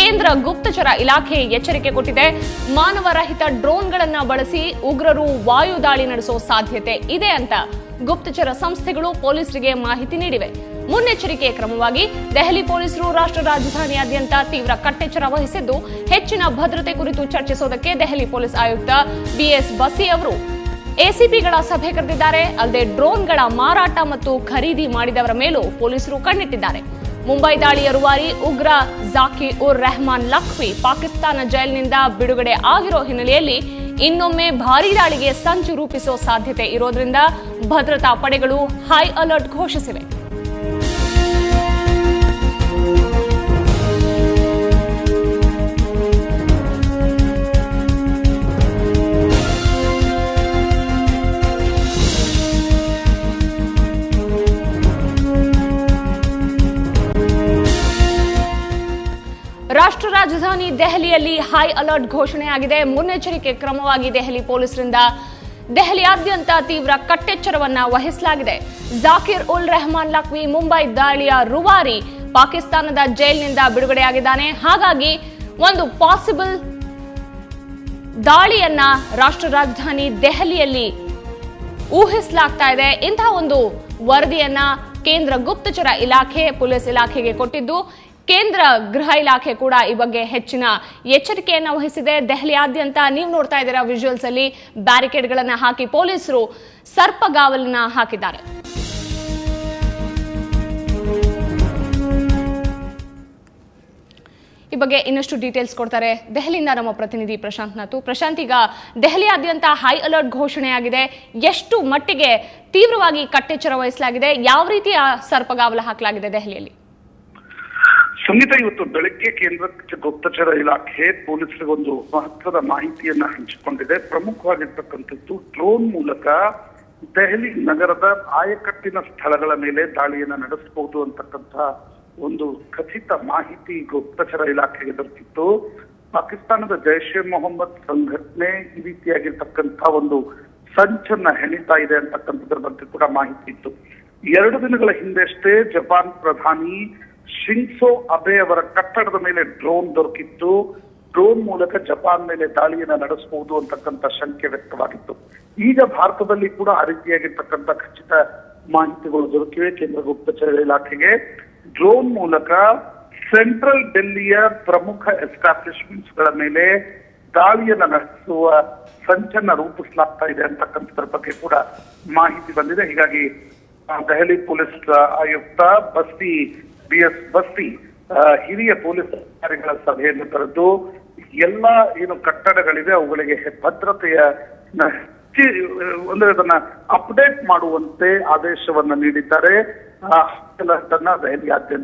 ಕೇಂದ್ರ ಗುಪ್ತಚರ ಇಲಾಖೆ ಎಚ್ಚರಿಕೆ ಕೊಟ್ಟಿದೆ. ಮಾನವರಹಿತ ಡ್ರೋನ್ಗಳನ್ನು ಬಳಸಿ ಉಗ್ರರು ವಾಯು ದಾಳಿ ನಡೆಸುವ ಸಾಧ್ಯತೆ ಇದೆ ಅಂತ ಗುಪ್ತಚರ ಸಂಸ್ಥೆಗಳು ಪೊಲೀಸರಿಗೆ ಮಾಹಿತಿ ನೀಡಿವೆ. ಮುನ್ನೆಚ್ಚರಿಕೆ ಕ್ರಮವಾಗಿ ದೆಹಲಿ ಪೊಲೀಸರು ರಾಷ್ಟ್ರ ರಾಜಧಾನಿಯಾದ್ಯಂತ ತೀವ್ರ ಕಟ್ಟೆಚ್ಚರ ವಹಿಸಿದ್ದು, ಹೆಚ್ಚಿನ ಭದ್ರತೆ ಕುರಿತು ಚರ್ಚಿಸುವುದಕ್ಕೆ ದೆಹಲಿ ಪೊಲೀಸ್ ಆಯುಕ್ತ BS ಬಸಿ ಅವರು ಎಸಿಪಿಗಳ ಸಭೆ ಕರೆದಿದ್ದಾರೆ. ಅಲ್ಲದೆ ಡ್ರೋನ್ಗಳ ಮಾರಾಟ ಮತ್ತು ಖರೀದಿ ಮಾಡಿದವರ ಮೇಲೂ ಪೊಲೀಸರು ಕಣ್ಣಿಟ್ಟಿದ್ದಾರೆ. ಮುಂಬೈ ದಾಳಿಯ ರೂವಾರಿ ಉಗ್ರ ಜಾಕಿರ್ ಉರ್ ರೆಹಮಾನ್ ಲಖ್ವಿ ಪಾಕಿಸ್ತಾನ ಜೈಲಿನಿಂದ ಬಿಡುಗಡೆ ಆಗಿರೋ ಹಿನ್ನೆಲೆಯಲ್ಲಿ ಇನ್ನೊಮ್ಮೆ ಭಾರೀ ದಾಳಿಗೆ ಸಂಚು ರೂಪಿಸುವ ಸಾಧ್ಯತೆ ಇರೋದ್ರಿಂದ ಭದ್ರತಾ ಪಡೆಗಳು ಹೈ ಅಲರ್ಟ್ ಘೋಷಿಸಿವೆ. ರಾಷ್ಟ್ರ ರಾಜಧಾನಿ ದೆಹಲಿಯಲ್ಲಿ ಹೈ ಅಲರ್ಟ್ ಘೋಷಣೆಯಾಗಿದೆ. ಮುನ್ನೆಚ್ಚರಿಕೆ ಕ್ರಮವಾಗಿ ದೆಹಲಿ ಪೊಲೀಸರಿಂದ ದೆಹಲಿಯಾದ್ಯಂತ ತೀವ್ರ ಕಟ್ಟೆಚ್ಚರವನ್ನ ವಹಿಸಲಾಗಿದೆ. ಜಾಕಿರ್ ಉಲ್ ರೆಹಮಾನ್ ಲಖ್ವಿ ಮುಂಬೈ ದಾಳಿಯ ರೂವಾರಿ ಪಾಕಿಸ್ತಾನದ ಜೈಲಿನಿಂದ ಬಿಡುಗಡೆಯಾಗಿದ್ದಾನೆ. ಹಾಗಾಗಿ ಒಂದು ಪಾಸಿಬಲ್ ದಾಳಿಯನ್ನ ರಾಷ್ಟ್ರ ರಾಜಧಾನಿ ದೆಹಲಿಯಲ್ಲಿ ಊಹಿಸಲಾಗ್ತಾ ಇದೆ. ಇಂತಹ ಒಂದು ವರದಿಯನ್ನ ಕೇಂದ್ರ ಗುಪ್ತಚರ ಇಲಾಖೆ ಪೊಲೀಸ್ ಇಲಾಖೆಗೆ ಕೊಟ್ಟಿದ್ದು, ಕೇಂದ್ರ ಗೃಹ ಇಲಾಖೆ ಕೂಡ ಈ ಬಗ್ಗೆ ಹೆಚ್ಚಿನ ಎಚ್ಚರಿಕೆಯನ್ನು ವಹಿಸಿದೆ. ದೆಹಲಿಯಾದ್ಯಂತ ನೀವು ನೋಡ್ತಾ ಇದ್ದೀರಾ ವಿಜುವಲ್ಸ್ ಅಲ್ಲಿ ಬ್ಯಾರಿಕೇಡ್ಗಳನ್ನು ಹಾಕಿ ಪೊಲೀಸರು ಸರ್ಪಗಾವಲನ್ನ ಹಾಕಿದ್ದಾರೆ. ಈ ಬಗ್ಗೆ ಇನ್ನಷ್ಟು ಡೀಟೇಲ್ಸ್ ಕೊಡ್ತಾರೆ ದೆಹಲಿಯಿಂದ ನಮ್ಮ ಪ್ರತಿನಿಧಿ ಪ್ರಶಾಂತ್ ನಾಥು. ಪ್ರಶಾಂತ್, ಈಗ ದೆಹಲಿಯಾದ್ಯಂತ ಹೈ ಅಲರ್ಟ್ ಘೋಷಣೆಯಾಗಿದೆ. ಎಷ್ಟು ಮಟ್ಟಿಗೆ ತೀವ್ರವಾಗಿ ಕಟ್ಟೆಚ್ಚರ ವಹಿಸಲಾಗಿದೆ? ಯಾವ ರೀತಿಯ ಸರ್ಪಗಾವಲು ಹಾಕಲಾಗಿದೆ ದೆಹಲಿಯಲ್ಲಿ? ಸಂಗೀತ, ಇವತ್ತು ಬೆಳಗ್ಗೆ ಕೇಂದ್ರ ಗುಪ್ತಚರ ಇಲಾಖೆ ಪೊಲೀಸರಿಗೆ ಒಂದು ಮಹತ್ವದ ಮಾಹಿತಿಯನ್ನ ಹಂಚಿಕೊಂಡಿದೆ. ಪ್ರಮುಖವಾಗಿರ್ತಕ್ಕಂಥದ್ದು ಡ್ರೋನ್ ಮೂಲಕ ದೆಹಲಿ ನಗರದ ಆಯಕಟ್ಟಿನ ಸ್ಥಳಗಳ ಮೇಲೆ ದಾಳಿಯನ್ನ ನಡೆಸಬಹುದು ಅಂತಕ್ಕಂಥ ಒಂದು ಖಚಿತ ಮಾಹಿತಿ ಗುಪ್ತಚರ ಇಲಾಖೆಗೆ ದೊರೆತಿತ್ತು. ಪಾಕಿಸ್ತಾನದ ಜೈಷ್ ಎ ಮೊಹಮ್ಮದ್ ಸಂಘಟನೆ ಈ ರೀತಿಯಾಗಿರ್ತಕ್ಕಂಥ ಒಂದು ಸಂಚನ್ನ ಹೆಣಿತಾ ಇದೆ ಅಂತಕ್ಕಂಥದ್ರ ಬಗ್ಗೆ ಕೂಡ ಮಾಹಿತಿ ಇತ್ತು. 2 ದಿನಗಳ ಹಿಂದೆಷ್ಟೇ ಜಪಾನ್ ಪ್ರಧಾನಿ ಶಿಂಜೋ ಅಬೆ ಅವರ ಕಟ್ಟಡದ ಮೇಲೆ ಡ್ರೋನ್ ದೊರಕಿತ್ತು. ಡ್ರೋನ್ ಮೂಲಕ ಜಪಾನ್ ಮೇಲೆ ದಾಳಿಯನ್ನ ನಡೆಸಬಹುದು ಅಂತಕ್ಕಂಥ ಶಂಕೆ ವ್ಯಕ್ತವಾಗಿತ್ತು. ಈಗ ಭಾರತದಲ್ಲಿ ಕೂಡ ಆ ರೀತಿಯಾಗಿರ್ತಕ್ಕಂಥ ಖಚಿತ ಮಾಹಿತಿಗಳು ದೊರಕಿವೆ ಕೇಂದ್ರ ಗುಪ್ತಚರ ಇಲಾಖೆಗೆ. ಡ್ರೋನ್ ಮೂಲಕ ಸೆಂಟ್ರಲ್ ಡೆಲ್ಲಿಯ ಪ್ರಮುಖ ಎಸ್ಟಾಬ್ಲಿಷ್ಮೆಂಟ್ಸ್ ಗಳ ಮೇಲೆ ದಾಳಿಯನ್ನ ನಡೆಸುವ ಸಂಚನ್ನ ರೂಪಿಸಲಾಗ್ತಾ ಇದೆ ಅಂತಕ್ಕಂಥದ್ರ ಬಗ್ಗೆ ಕೂಡ ಮಾಹಿತಿ ಬಂದಿದೆ. ಹೀಗಾಗಿ ದೆಹಲಿ ಪೊಲೀಸ್ ಆಯುಕ್ತ BS ಬಸಿ ಹಿರಿಯ ಪೊಲೀಸ್ ಅಧಿಕಾರಿಗಳ ಸಭೆಯನ್ನು ಕರೆದು ಎಲ್ಲ ಏನು ಕಟ್ಟಡಗಳಿವೆ ಅವುಗಳಿಗೆ ಭದ್ರತೆಯ ಅದನ್ನ ಅಪ್ಡೇಟ್ ಮಾಡುವಂತೆ ಆದೇಶವನ್ನ ನೀಡಿದ್ದಾರೆ. ದೆಹಲಿಯಾದ್ಯಂತ